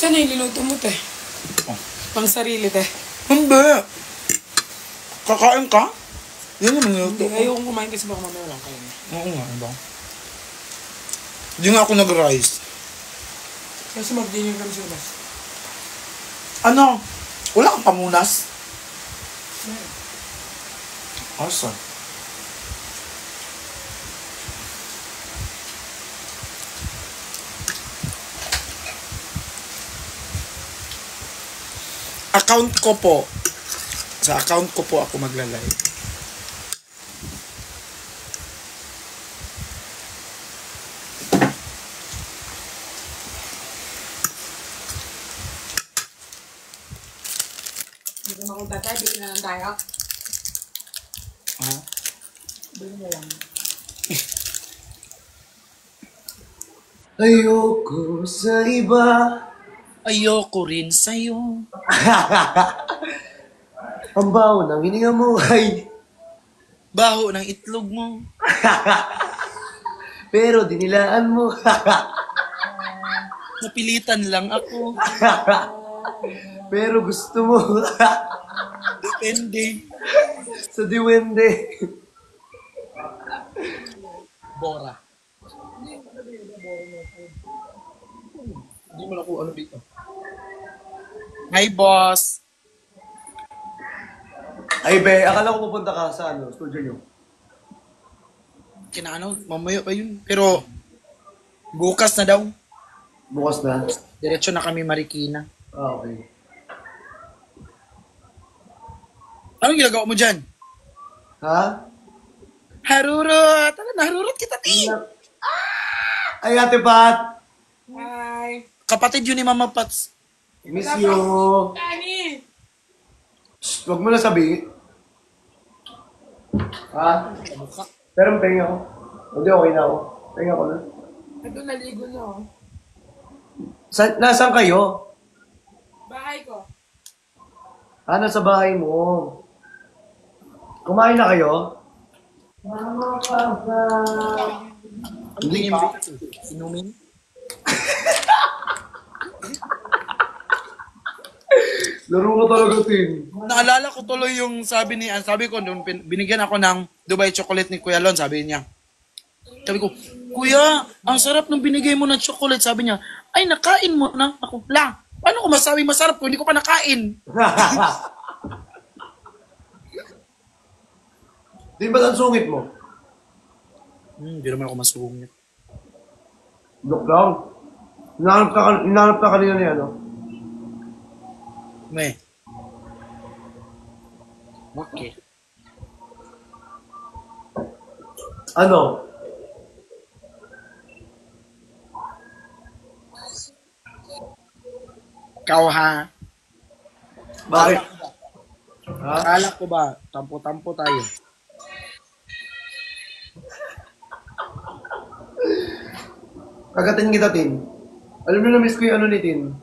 Saan na yung linuto mo, te? Oh. Pang sarili, te. Hindi. Kakain ka? Yan naman niluto Hindi, ko. ayokong kumain kasi baka mamaya lang kayo. Oo nga, diba? Hindi nga ako nag-rice. Kasi mag-dinner kami sa labas. Ano? Wala kang pamunas? Awesome. Account ko po. Sa account ko po ako magla-live. Hindi ko makunta tayo, bigyan na lang tayo. Ah? Bigyan na lang. Ayoko sa iba. Ayoko rin sa'yo. Ang baho ng hininga mo ay Baho ng itlog mo. pero dinilaan mo. Napilitan lang ako. pero gusto mo. Depende. sa diwende. Bora. Hindi mo na kung ano dito. Hi, boss. Ay be, akala ko pupunta ka sa studio nyo. Kinaano, mamaya pa yun. Pero, bukas na daw. Bukas na. Diretso na kami Marikina. Ah, okay. Anong ginagawa mo dyan? Ha? Harurot! Ano, naharurot kita, ti! Ay, Ate Pat! Hi! Kapatid yun ni Mama Pats. Miss you! Kani! Shh, wag mo na sabihin. Ha? Pero pahinga ako. Hindi, okay na ako. Pahinga ko na. Ito, naligo na oh. Nasaan kayo? Bahay ko. Ah, nasa bahay mo. Kumain na kayo? Hindi pa. Inumin? Laro ka talaga, Tin. Naalala ko tuloy yung sabi ko, nung binigyan ako ng Dubai chocolate ni Kuya Lon, sabi niya. Sabi ko, Kuya, ang sarap ng binigay mo na chocolate. Sabi niya, ay, nakain mo na. Ako, la, paano ko masabi masarap kung hindi ko pa nakain? Din ba ang sungit mo? Hindi naman ako masungit. Look lang. Hinahanap ka kanina ni ano? Me. Okay. Ano? Ikaw ha? Bakit? Ha? Akala ko ba, tampo-tampo tayo. Kagatin kita, Tin. Alam mo na miss ko yung ano ni Tin.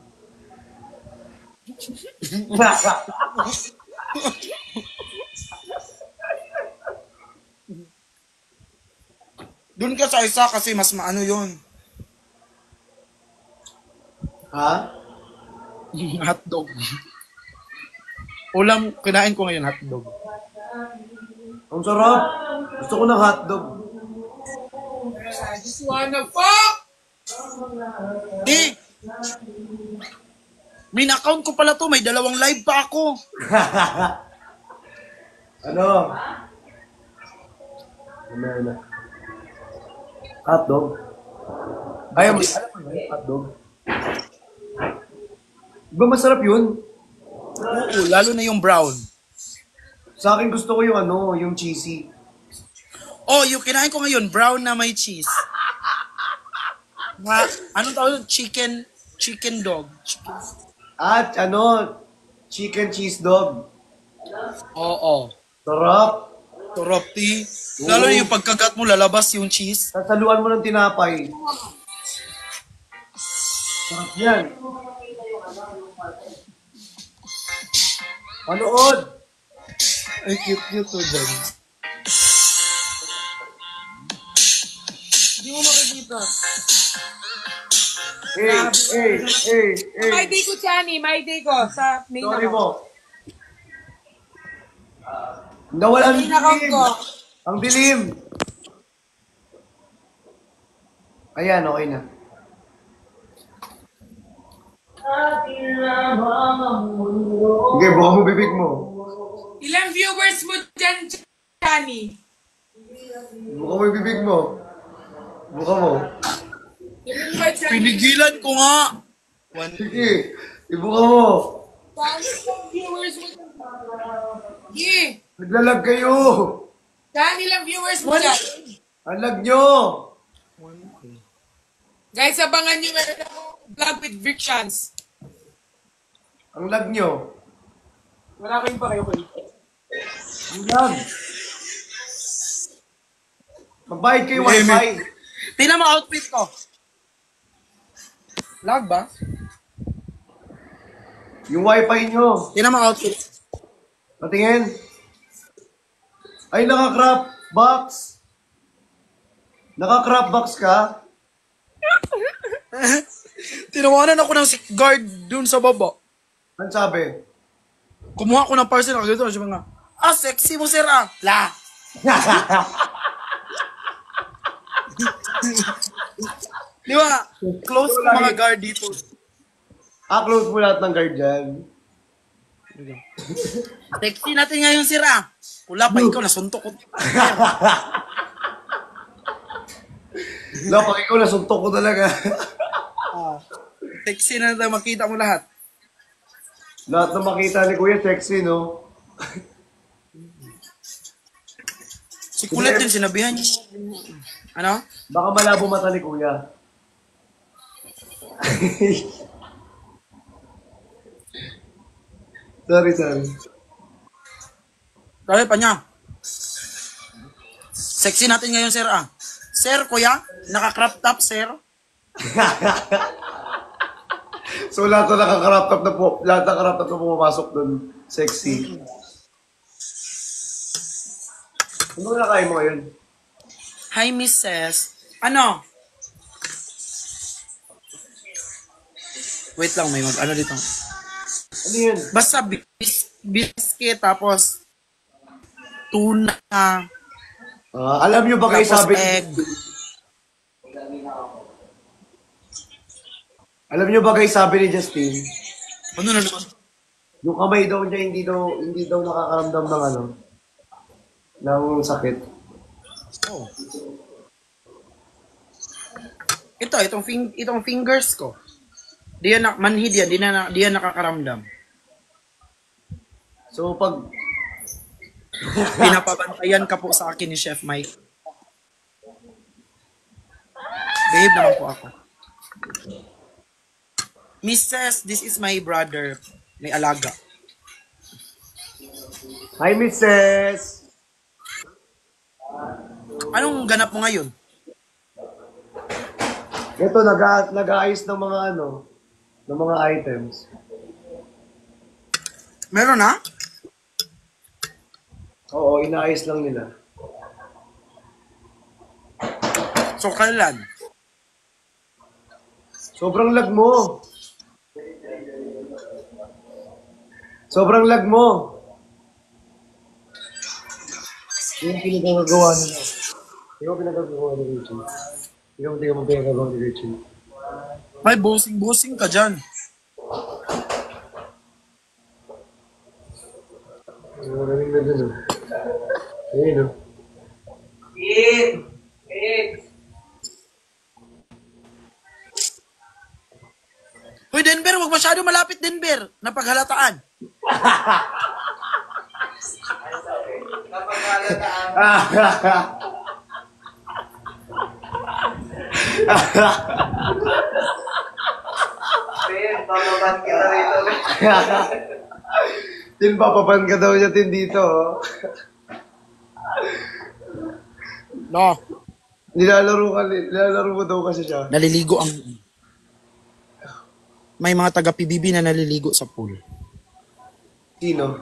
Doon ka sa isa kasi mas maano yun. Ha? Hotdog. Ulam, kinain ko ngayon hotdog. Ang sarap. Gusto ko ng hotdog. I just wanna fuck! Di! Main account ko pala to, may 2 live pa ako. Ano? Ano? Hotdog? Ayaw mo, alam mo na yung hotdog? Diba masarap yun? Oo, lalo na yung brown. Sa akin gusto ko yung ano, yung cheesy. Oh, yung kinain ko ngayon, brown na may cheese. Anong tawag yun? Chicken dog. At ano, chicken cheese dog. Oo. Sarap. Toropti. Lalo na yung pagkagat mo, lalabas yung cheese. Sasaluan mo ng tinapay. Sarap yan. Panood! Ay, cute to dyan. Hindi mo makikita. My day ko, Chani. My day ko. Sa main Sorry account. mo. Nawalan Main account ko. Ang dilim. Ayan, okay na. Sige, buka mo bibig mo. Ilang viewers mo dyan, Chani? Buka mo yung bibig mo. Buka mo. Ilang ba, Chani? Pinigilan ko nga. Sige, ibuka mo. Ilang viewers mo dyan? Sige. Naglalag kayo. Chani, ilang viewers mo dyan? Ang lag nyo. Guys, abangan nyo meron ako vlog with Victions. Ang lag nyo. Wala kayong pa kayo kayo. Ang lag. Magbayad kayo wifi. Tingnan mo outfit ko. Lag ba? Yung wifi nyo. Tingnan mo outfit. Patingin. Ay, naka-crop box. Naka-crop box ka? Tinawanan ako ng guard dun sa baba. Ano sabi? Kumuha ko ng parcel. Nakagito na siya mga, sexy mo sir ah. La. Di ba? Close ko mga guard dito. Close mo lahat ng guard dyan. Sexy natin ngayon sir ah. Wala pa ikaw, nasuntok ko. Pag ikaw nasuntok ko talaga. Sexy na natin, makita mo lahat. Lahat na makita ni Kuya, sexy, no? Si Kulit din, sinabihan niya. Ano? Baka malabo mata ni Kuya. Sorry. Dali pa niya. Sexy natin ngayon, sir ah. Sir, kuya, naka-crop top, sir. So lahat na naka-crop top na po, lahat na crop top na pumapasok dun. Sexy. Ano na kain mo ngayon? Hi, Mrs. Ano? Wait lang, may ano dito. Ano yun? Basta biscuit, tapos tuna, Alam nyo ba kayo tapos sabi... egg. Alam nyo ba guys, sabi ni Justin, Ano na naman? yung kamay daw niya hindi daw nakakaramdam ng ng sakit. Oh. Itong fingers ko. Di yan manhid yan, di yan nakakaramdam. So pag Pinapabantayan ka po sa akin ni Chef Mike. Behave naman po ako. Mrs., this is my brother. May alaga. Hi Mrs. Anong ganap mo ngayon? Ito nag-aayos ng mga ng mga items. Meron na? Oo, inaayos lang nila. So, kailan? Sobrang lag mo. Sobrang lag mo. Yung pinagagawa nila. Yung pinagagawa ni Richie. Yung pinagagawa ni Richie. May busing-busing ka dyan. Maraming na dun. Ayun o. Hoy, Denver, huwag masyado malapit, Denver. Napaghalataan. Papaban kita rito. Tin, papaban ka daw niya, Tin, dito. Oh. No. Nilalaro mo daw kasi siya. Naliligo ang... May mga taga-PBB na naliligo sa pool. Sino?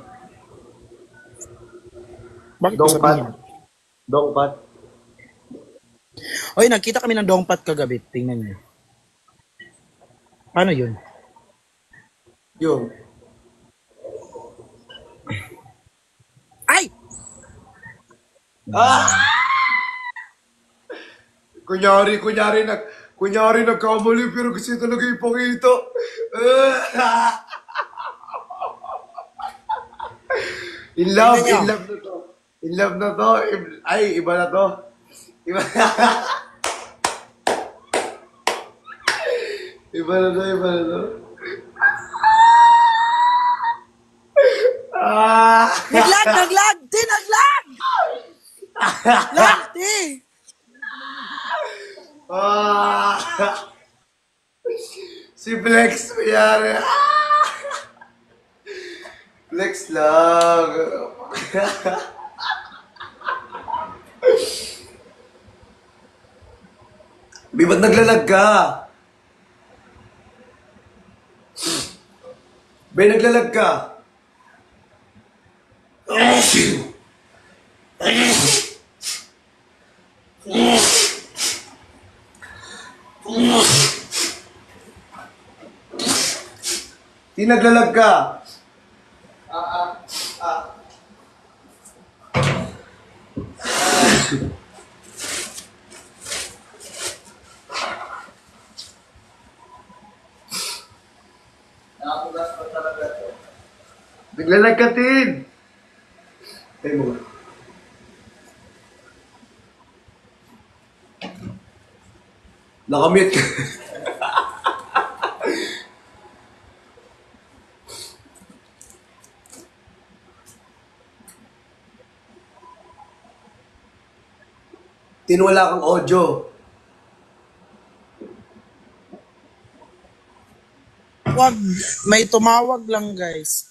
Bakit ko Dongpat? sabihin? Dongpat? Hoy, nagkita kami ng dongpat kagabi. Tingnan niyo. Paano yun? Yung. Ay! Kunyari nagkamali pero kasi talaga ipakita. In love na to. In love na to. Ay, iba na to. Iba na. Iba na to. Naglag! Di, naglag! Lag, di! Si Flex, mayari. Flex lang. Ba't naglalag ka? Naglalag ka? Di naglalag ka? Naglalag ka, Tin. Tayo mo ba? Nakamute ka. Tin, wala kang audio. Wag, may tumawag lang guys.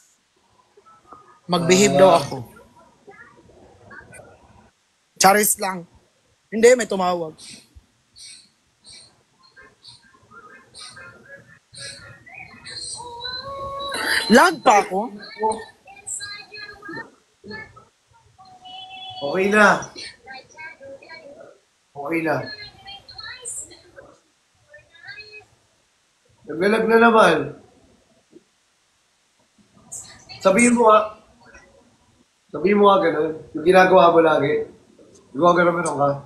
Magbehave daw ako. Charis lang. Hindi, may tumawag. Lag pa ako? Okay na. Okay na. Naglalag na naman. Sabihin mo nga ganun. Yung ginagawa mo lagi. Gawa ganun meron ka.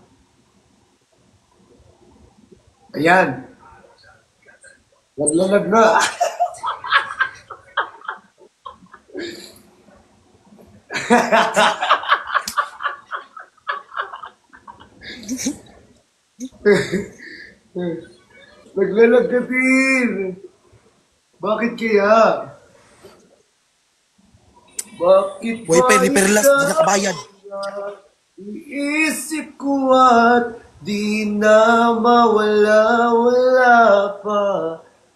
Ayan. Naglalag na. Naglalag ka, Tin. Bakit kaya? Bakit Boy, periperlas, di nakabayad. Iisip ko at di na mawala-wala pa.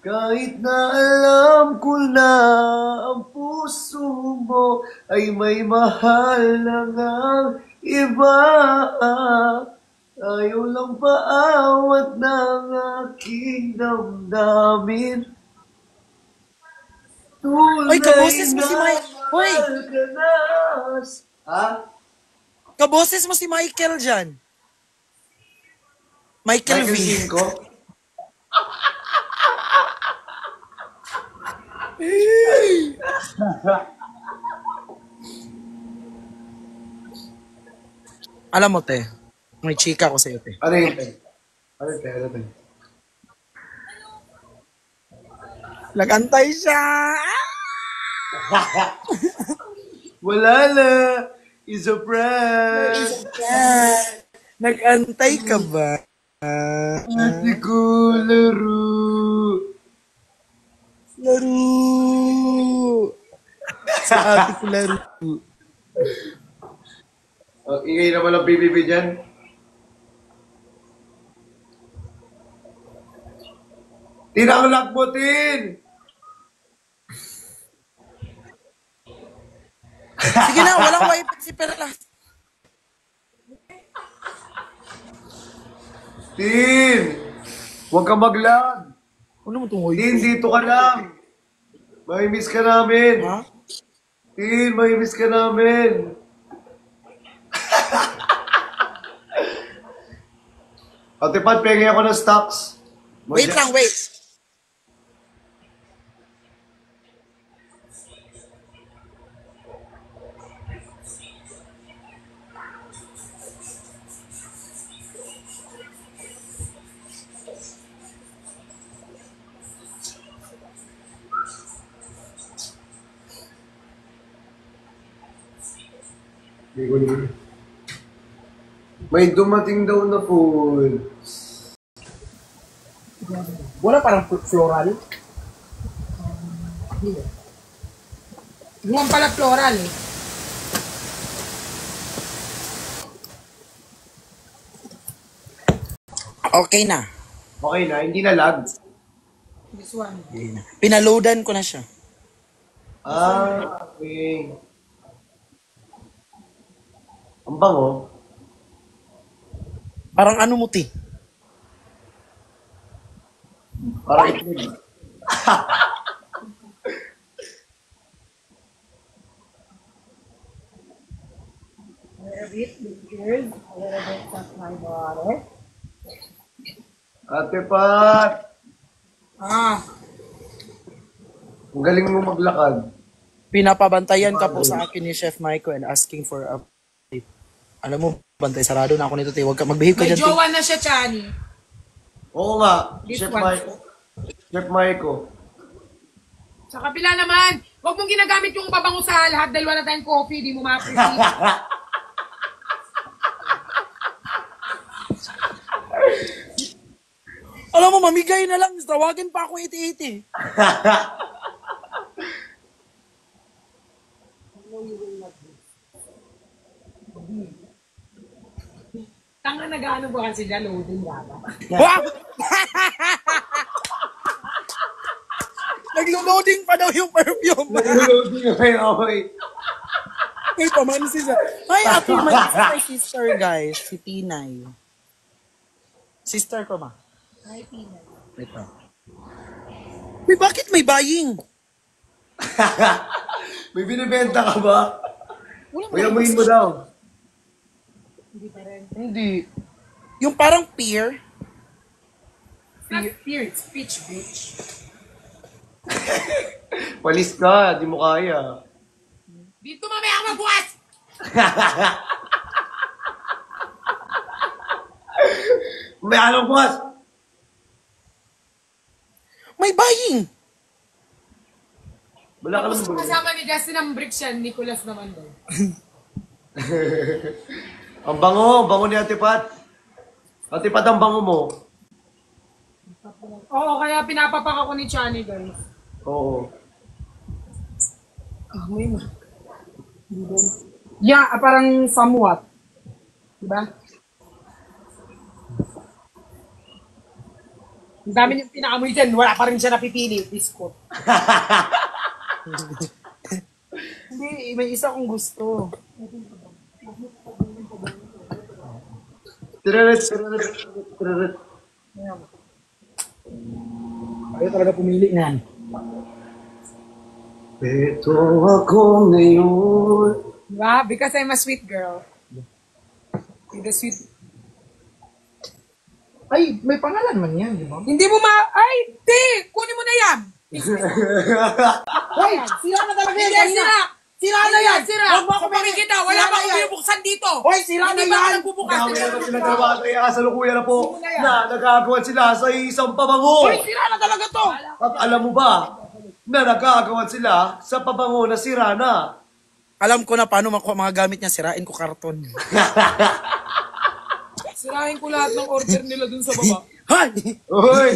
Kahit na alam ko na ang puso mo ay may mahal na ngang iba. Ayaw lang paawat ng aking damdamin. Ay, kaboses mo si Mike. Hoy! Ha? Kaboses mo si Michael dyan. Michael V. Cinco? Alam mo, te. May chika ko sa'yo, te. Ano yun? Ano yun? Nag-antay siya. Wala na. It's a prank. Nag-antay ka ba? Ate ko, laro. Laro. Sa ate ko laro. Ingay naman ang BBB dyan. Tinanglag mo, Tin! Sige na, walang wifi si Perlas. Tin! Huwag ka mag-lag. Ano mo itong wifi? Tin, dito ka lang. May miss ka namin. Ha? Tin, may miss ka namin. Ate Pat, pengi ako ng stocks. Wait lang, wait. May dumating daw na food. Wala parang floral. Yung pala floral eh. Okay na. Okay na, hindi na lag. This one. Pinaloadan ko na siya. Ah, okay. Ang bango. Parang ano mo, ti? Parang itlog. Ate Pat, Ah, ang galing mo maglakad. Pinapabantayan ka po sa akin ni Chef Michael and asking for a update. Alam mo, bantay sarado na ako nito, ti. Huwag ka mag-behave ka may dyan, ti. jowa na siya, Chani. Oo nga, This Chef one. Mike. Chef Maiko. Sa kapila naman, huwag mong ginagamit yung pabango sa lahat. Dalawa na tayong coffee, di mo ma-appreciate. Alam mo, mamigay na lang. Tawagin pa ako iti-iti. Tanga nag-ano ba kasi dyan, loading gaba. Wow! Nag-loading pa daw yung perfume. Nag-loading okay, okay. May pamansi siya. Hi, ate. My sister, guys. Si Tinay. Sister ko, ma. Ay, Pina. Ito. Uy, bakit may buying? May binibenta ka ba? Wala May amuin mo daw. Hindi pa rin. Hindi. Yung parang pear. Not fear, it's peach, bitch. Palis ka, di mo kaya. Dito mamaya ako magbukas! May anong bukas? May buying. Wala ka Tapos naman. kasama ni Justin ang bricks yan, Nicholas naman daw. Ang bango ni Ate Pat. Ate Pat, ang bango mo. Oo, kaya pinapapak ako ni Chani, guys. Oo. May ma. Yeah, parang somewhat. Diba? Ang dami niyong pinaamoy dyan, wala pa rin siya napipili. Biscuit. Hindi, may isa kong gusto. Tiraret. Ayaw talaga pumili niyan. Ito ako ngayon. Diba? Because I'm a sweet girl. With a sweet... Ay, may pangalan man yan, di ba? Hindi mo Ay! Di! Kunin mo na yan! Hoy, sira na talaga yan Hindi, kanina. sira! Sira na yan. Sira! Huwag mo ako Papakikita! Wala Sira pa na akong yan. binubuksan dito! Hoy, sira na Hindi pa ako yan. nagbubukas. Dami na pinagawa kaya kasalukuyan na po Ano na yan? na nagkagawan sila sa isang pabango. Hoy, sira na talaga to. At alam mo ba na nagkagawan sila sa pabango na sira na? Alam ko na paano makuha mga gamit niya. Sirain ko karton. Sirahin ko lahat ng order nila dun sa baba. Hay! Uy!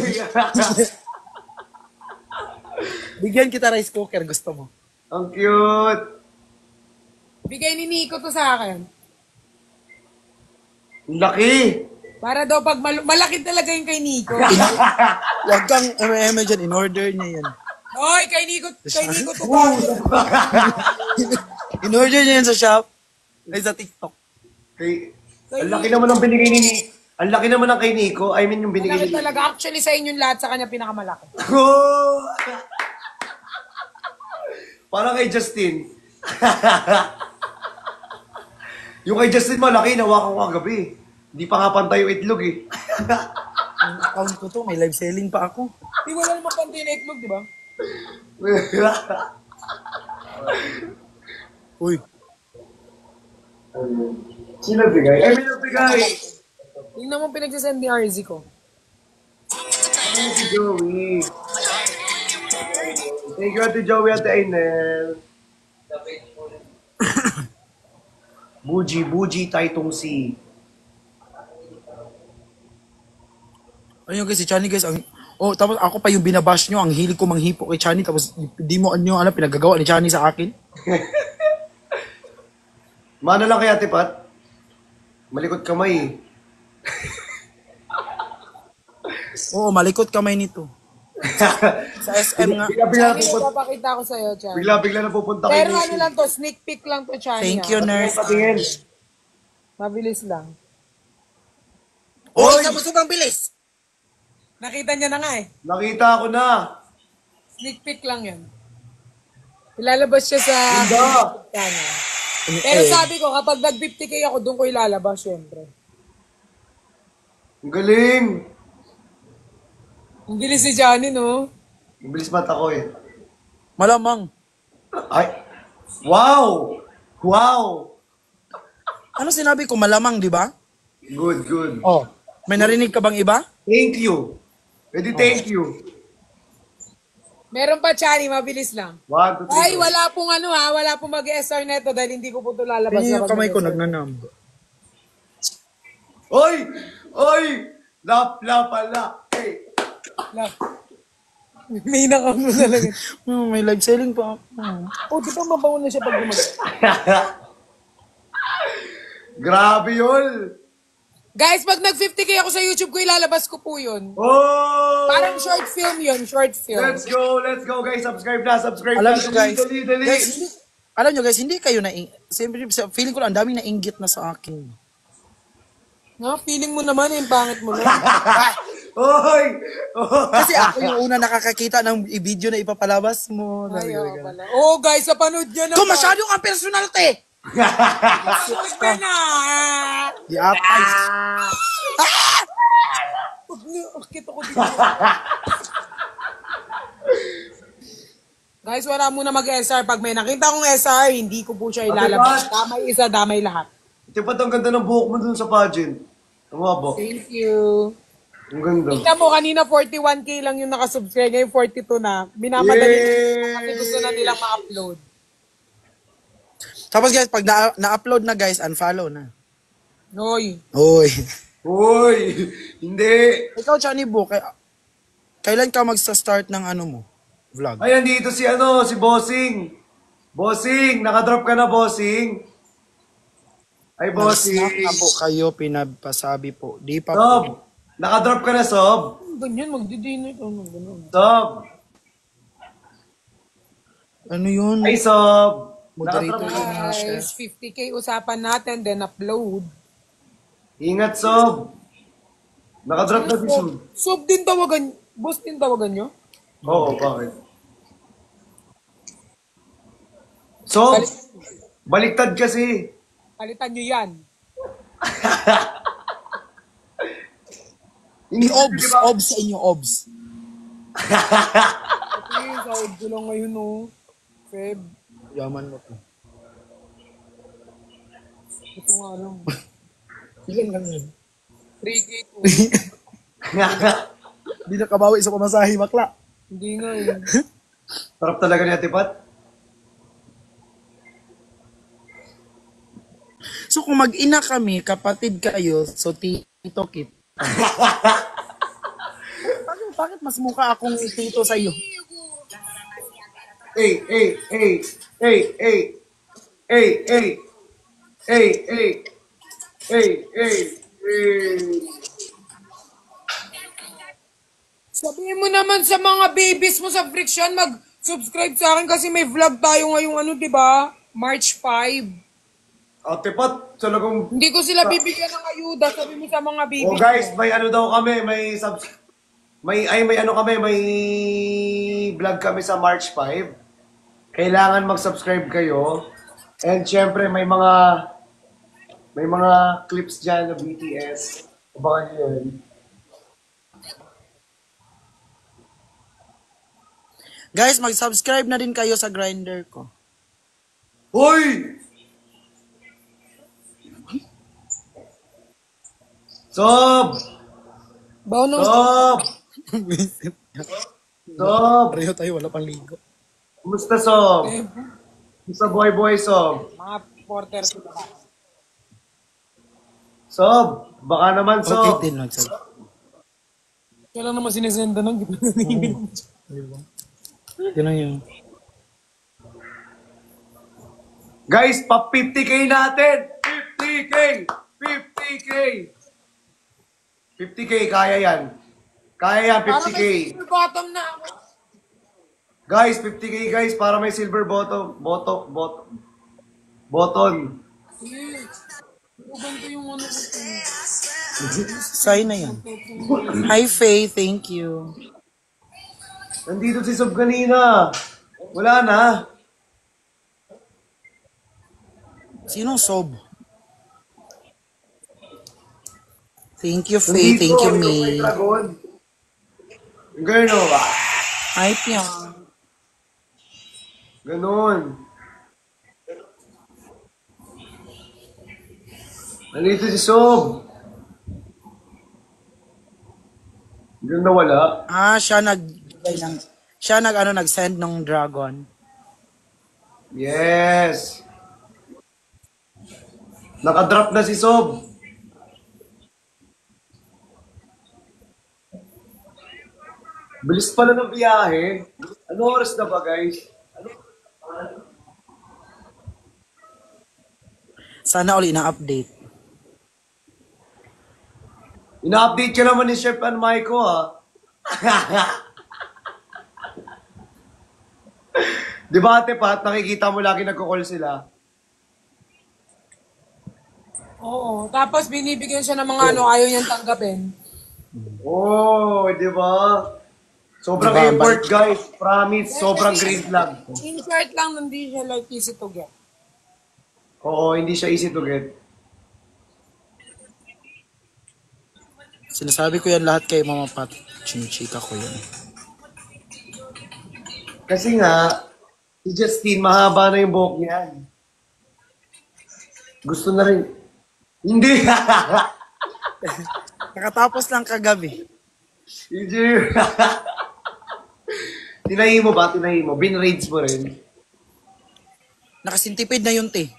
Bigyan kita rice cooker. Gusto mo? Ang cute! Bigay ni Nico to sa akin. Ang laki! Para daw pag malaki talaga yung kay Nico. Huwag kang eme dyan. In-order niya yan. Hoy, kay Nico to. In-order niya yan sa shop. Ay, sa TikTok. Ang laki naman ng binigay ni Nico. Ang laki naman ng kay Nico. I mean, yung binigay Malaki ni Nico. talaga. Actually, sa inyong lahat, sa kanya pinakamalaki. Oh! Parang kay Justin. Yung kay Justin malaki, nawakan ko kagabi. Hindi pa nga pantay yung itlog eh. Yung account ko to, may live selling pa ako. Di wala naman pantay na itlog, di ba? Uy. Sino bigay? Ay, may nagbigay! Yung naman pinagsasend ni RZ ko. Thank you, Joey. Thank you, Ate Joey, Ate Ainel. Buji, Taitong Si. Ayun guys, si Chani guys, tapos ako pa yung binabash nyo, ang hilig ko manghipo kay Chani, tapos di mo pinagagawa ni Chani sa akin. Mano lang kaya, Tipat? Malikot kamay eh. Oo, malikot kamay nito. Sa SM nga. Bigla Chani, papakita ko sa'yo, Chani. na pupunta kay Pero ano lang to, sneak peek lang to, Chani. Thank you, nurse. Patingin. Mabilis lang. Oy, sobrang bilis. Nakita niya na nga eh. Nakita ko na. Sneak peek lang yan. Ilalabas siya sa Ganda. channel. Pero sabi ko, kapag nag-50k ako, doon ko ilalabas, syempre. Ang galing. Ang bilis si Johnny, no? Ang bilis mata ko eh. Malamang. Ay. Wow! Wow! Ano sinabi ko? Malamang, di ba? Good, good. Oh. May narinig ka bang iba? Thank you. Pwede thank you. Meron pa, Chani, mabilis lang. 1, 2, 3. Ay, wala pong wala pong mag-SR neto dahil hindi ko po ito lalabas. Tingnan yung kapag kamay ko, mag-SR. nagnanamba. Oy! Oy! Pala. Hey! La. May nakam mo talaga. May live selling pa ako. O, di ba mabango na siya pag gumag... Grabe yun! Guys, pag nag-50k ako sa YouTube ko, ilalabas ko po yun. Oh! Parang short film yun, short film. Let's go guys. Subscribe na. Alam nyo guys, Dali. hindi kayo siyempre, feeling ko lang, ang daming nainggit na sa akin. No, feeling mo naman, yung pangit mo lang. Oy! Kasi ako yung una nakakakita ng video na ipapalabas mo. Ay, oo pala. Oh, guys, sa panood nyo na. Kung masyado kang personal, te! Super na! Di apay. Kita ko dito. Guys, wala muna mag-SR. Pag may nakita kong SR, hindi ko po siya ilalabas. Damay isa, damay lahat. Ito pa ang ganda ng buhok mo dun sa pageant. Ang wabo. Thank you. Ang ganda. Tingnan mo, kanina 41k lang yung nakasubscribe. Ngayon 42 na. Minamadali Yay! kasi gusto na nilang ma-upload. Tapos guys, pag na-upload na guys, unfollow na. Noy. Oy. Uy! Hindi! Ikaw, Chani Bo, kailan ka magsa-start ng ano mo? Vlog? Ay, andito si Bossing. Bossing! Nakadrop ka na, Bossing? Ay, Bossing. Snack na po kayo, pinagpasabi po. Di pa po. Sob! Nakadrop ka na, Sob? Ganyan, magdi-dinner ito. Ganun. Sob! Ano yun? Ay, Sob! Moderator Nakadrop ka na. Guys, 50k usapan natin, then upload. Ingat, Sob! Nakadrop na si Sob. Sob din tawagan, boss din tawagan nyo? Oo, bakit? Sob! Baliktad kasi. Palitan nyo yan. Ni Obs. Obs sa inyo, Obs. Okay, sahod ko lang ngayon, no. Feb. Yaman mo to. Ito nga lang. Ilan lang yun? 3k to. Hindi nakabawi sa pamasahe, bakla. Hindi nga yun. Sarap talaga ni Ate Pat. So kung mag-ina kami, kapatid kayo, so tito kit. Bakit mas mukha akong tito sa iyo? Hey! Sabihin mo naman sa mga babies mo sa Friction, mag-subscribe sa akin kasi may vlog tayo ngayong ano, di ba? March 5. Ate Pat, talagang... Hindi ko sila bibigyan ng ayuda. Sabi mo sa mga babies. Oh guys, may ano daw kami, may vlog kami sa March 5. Kailangan mag-subscribe kayo. And syempre may mga clips diyan ng BTS. Abangan niyo yun. Guys, mag-subscribe na din kayo sa Grindr ko. Hoy! Sob! Bawa nung Sob! Sob! Pareho tayo, wala pang ligo. Kumusta, Sob? Kumusta, boy, Sob? mga porter sila. Sob, baka naman, Okay Sob. din, nagsabi. Kaya lang naman sinesenda ng gitna. Yun lang yun. Guys, pa 50k natin! 50k! 50k! 50k, kaya yan. Kaya yan, Para 50k. may silver bottom na ako. Guys, 50k guys, para may silver button. Uban ko yung ano ko. Sign na yan. Hi, Faye. Thank you. Nandito si Sob kanina. Wala na. Sinong Sob? Thank you, Faye. Thank you, May May. dragon. Ganun ba? Hi, Piang. Ganon. Nandito si Sob. Diyan na wala. Ah, siya nag-send ng dragon. Yes. Nakadrop na si Sob. Bilis pala ng biyahe. Ano oras na ba, guys? Sana uli na update. Ina-update ka naman ni Chef and Maiko, ha? Di ba, Ate Pat, nakikita mo lagi nagko-call sila? Oo. Tapos binibigyan siya ng mga ano, ayaw niyang tanggapin. Oh, di ba? Sobrang Diba, effort, guys. Promise, sobrang green lang. In short lang, hindi siya like easy to get. Oo, hindi siya easy to get. Sinasabi ko yan lahat kay Mama Pat. Chinichika ko yan. Kasi nga, si Justine, mahaba na yung buhok niyan. Gusto na rin. Hindi! Nakatapos lang kagabi. Hindi! Tinahi mo ba? Tinahi mo? Binraids mo rin? Nakasintipid na yun, te.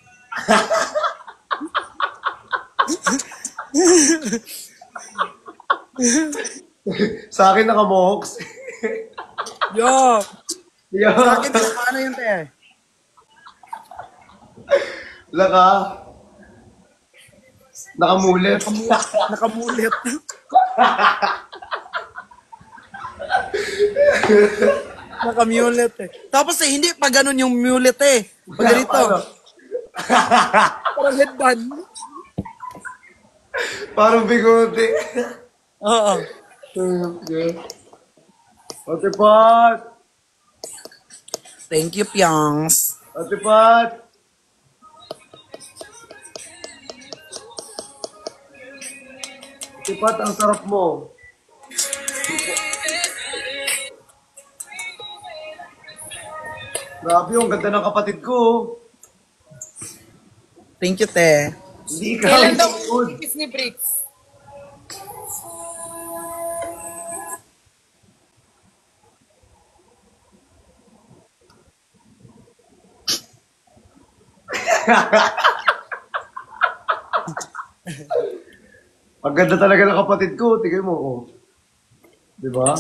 Sa akin nakamohoks. Yo! Yo! Sa akin, ano yun, te? Laka. Nakamulit. Nakamulit. Nakamulit, eh. Tapos, hindi pa ganun yung mulet, eh. Pag ganito. Ano? Parang headband. Parang bigote. Oo. Okay. Ate Pat! Thank you, Piangs. Ate Pat! Ate Pat, ang sarap mo. Grabe, ang ganda ng kapatid ko. Thank you, te. Hindi ikaw. Kailan daw Good. kiss ni Bricks? Ang ganda talaga ng kapatid ko. Tigay mo, oh. Di ba?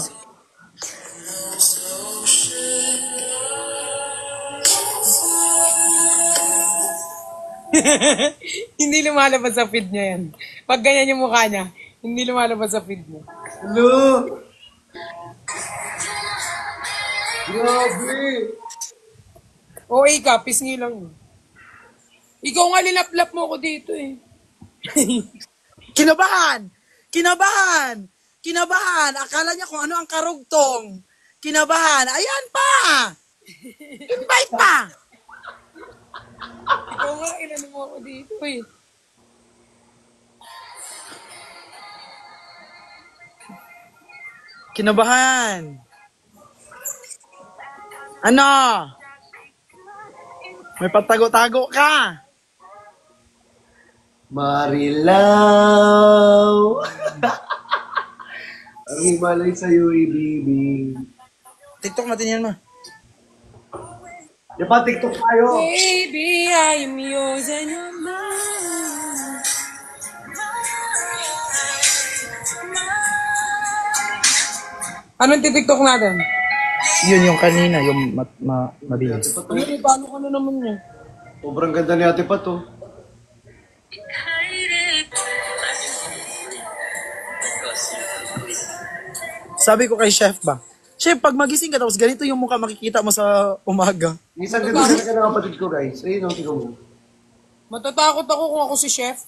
Hindi lumalabas sa feed niya yan. Pag ganyan yung mukha niya, hindi lumalabas sa feed niya. Hello! Grabe! Oo, ka, pisngi lang. Ikaw nga linaplap mo ko dito eh. Kinabahan! Kinabahan! Kinabahan! Akala niya kung ano ang karugtong. Kinabahan! Ayan pa! Invite pa! Ikaw nga inano mo ako dito eh. Kinabahan! Ano? May patago-tago ka! Marilaw! Ang himalay sa'yo, ibibig. TikTok natin yan, ma. Di ba, TikTok tayo? Baby, I am yours and you're mine. Anong titiktok natin? Yun yung kanina, yung mabilis. Hindi, paano ka na naman niya? Sobrang ganda ni Ate Pat, oh. Sabi ko kay chef ba, Chef, pag magising ka tapos ganito yung mukha makikita mo sa umaga. Minsan ganda talaga ng kapatid ko, guys. Ayun, oh, tingnan mo. Matatakot ako kung ako si chef.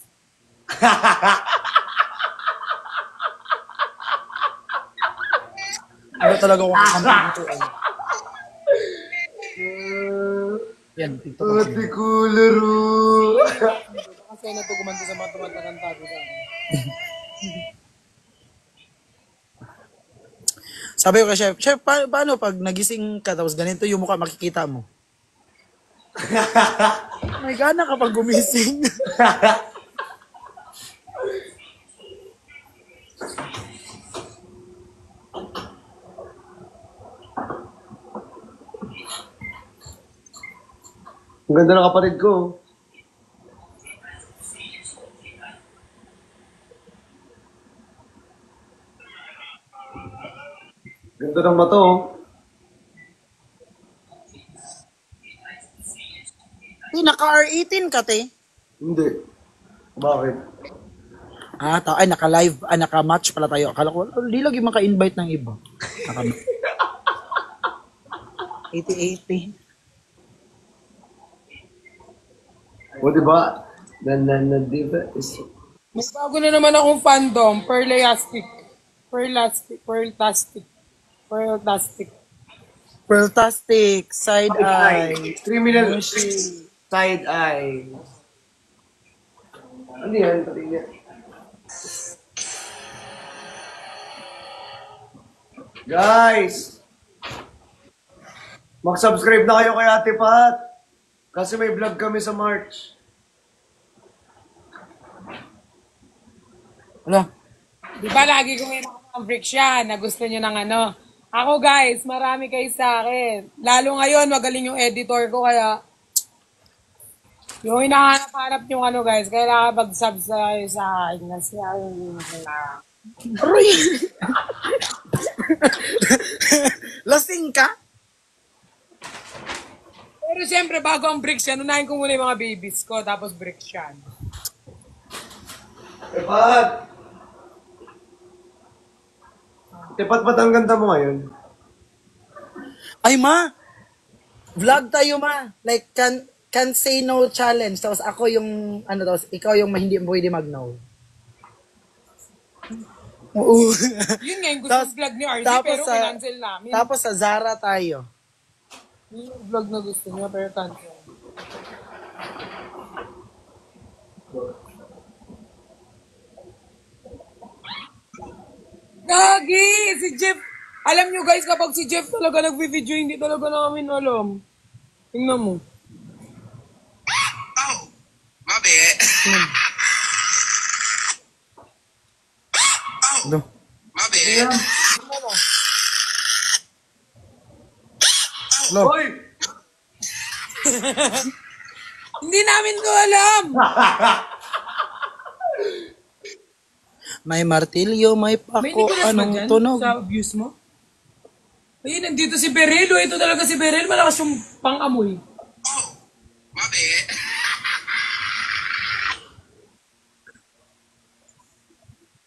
Ano talaga kung kakampi dito. Yan, TikTok ako. Ate Kulero. Kasi natuguman ko sa mga tumatangantado sa akin. Sabi ko kay chef, Chef, paano pag nagising ka tapos ganito yung mukha makikita mo? May gana ka pag gumising. Ang ganda ng kapatid ko. Ganda ng mata, oh. Naka-R18 ka, te. Hindi. Bakit? Ay, naka-live, naka-match pala tayo. Akala ko, hindi lagi maka-invite ng iba. 80-80. O, diba? Diba? May bago na naman akong fandom, Perlastic. Perlastic. Fantastic, side eye. Criminal side eye. Ano yan? Pati yan. Guys! Mag-subscribe na kayo kay Ate Pat. Kasi may vlog kami sa March. Ano? Di ba lagi kong ina-break siya na gusto niyo ng ano? Ako guys, marami kayo sa akin. Lalo ngayon, magaling yung editor ko kaya yung hinahanap-hanap yung ano guys, kailangan mag-subscribe sa akin kasi Aroy! Lasing ka? Pero siyempre, bago ang breaks yan, unahin ko muna yung mga babies ko, tapos breaks yan. Ate Pat! Ate Pat, ba't ang ganda mo ngayon? Ay, ma! Vlog tayo, ma! Like, can say no challenge. Tapos ako yung, tapos ikaw yung hindi pwede mag-no. Oo. Yun nga yung gusto Tapos- ng vlog ni RJ, tapos pero sa- kinancel namin. Tapos sa Zara tayo. Yun yung vlog na gusto niya, pero cancel. Gagi! Si Jeff! Alam nyo guys, kapag si Jeff talaga nag-video, hindi talaga namin alam. Tingnan mo. Oh, my bad. Ano? My bad. Lo. Hoy! Hindi namin to alam! May martilyo, may May pako, Nicolas ba anong dyan tunog? sa abuse mo? Ayun, nandito si Berel. O, ito talaga si Berel. Malakas yung pang-amoy. Oh, my bad.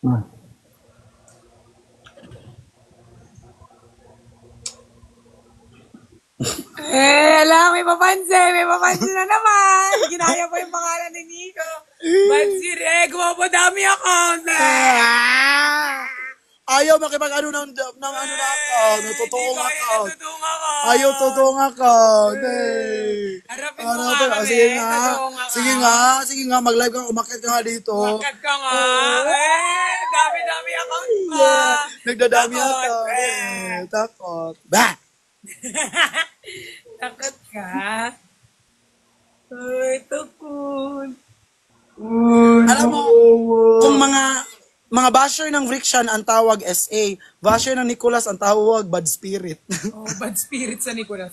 Ah. Alam, may papansin. May papansin na naman. Ginaya pa yung pangalan ni Nico. Bansir, gumapadami ako. Ayaw makipag-ano ng ano na account. Totoo nga account. Tutong ako. Ayaw totoo nga account. Hey. Harapin mo nga kami. Sige nga. Totoo nga Sige ka. nga. Sige nga. Mag-live ka. Umakit ka nga dito. Bakit ka nga? Dami-dami ako. Nagdadami Takot, ako. Takot. Bah! Takot ka? Ay, takot. Alam mo, kung mga basher ng Vrikshan ang tawag SA, basher ng Nicolas ang tawag bad spirit. Oh, bad spirit sa Nicolas.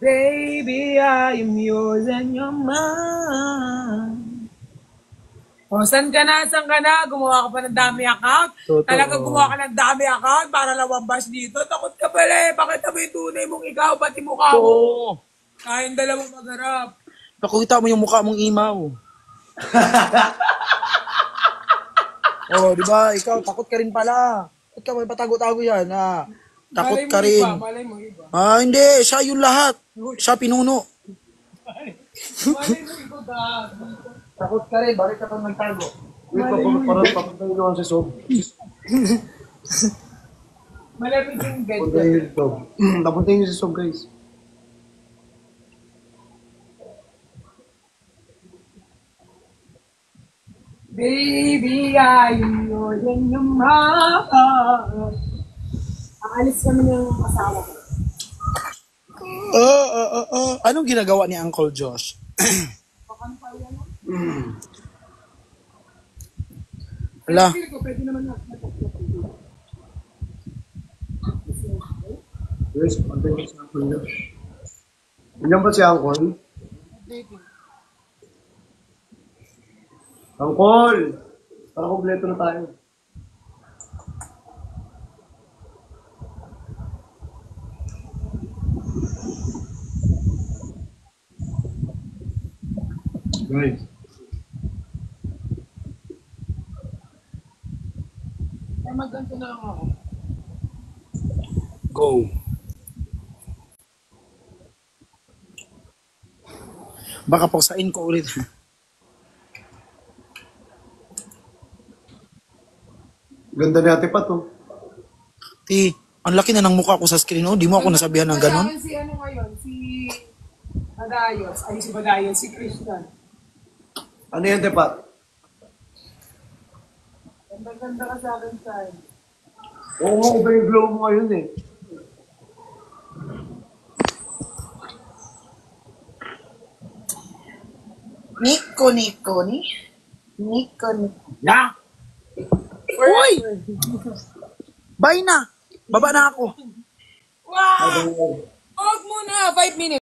Baby, I am yours and you're mine. O, saan ka na? Saan ka na? Gumawa ka pa ng dami account? Totoo. Talaga gumawa ka ng dami account para lawambas dito? Takot ka pala eh. Pakita mo yung tunay mong ikaw, pati mukha mo. Oo. Kayong dalawang magharap. Pakita mo yung mukha mong imaw. Oh, di ba? Ikaw, takot ka rin pala. Ba't ka may patago-tago yan, ha? Takot Malay mo ka rin. iba, malay mo iba. Ah, hindi. Siya yung lahat. Siya pinuno. Malay mo iba ba? Takot ka rin. Bakit ka pa nagtago? Wait, parang papuntahin ko si Sob. Malapit yung bed ko. Papuntahin si Sob. Papuntahin niyo si Sob, guys. Baby, ayun yung heart. Aalis kami ng asawa ko. Anong ginagawa ni Uncle Josh? Ala, Feel ko, pwede naman na. Guys, papuntahin ko si Uncle Josh. Nandiyan ba si Uncle? Uncle! Para kompleto na tayo. Guys. Ay, magganto na lang ako. go. Baka pausain ko ulit. Ganda ni Ate Pat, oh. Ti, ang laki na ng mukha ko sa screen, oh. Di mo ako nasabihan ng ganon. Kasama si ano ngayon, si Badayos. Ay, si Badayos, si Christian. Ano yan, Ate Pat? Ganda-ganda ka sa akin, Sai. Oo nga, iba yung glow mo ngayon, eh. Nico. Ya! Uy! Bye na! Baba na ako. Wow! Huwag mo na, 5 minutes.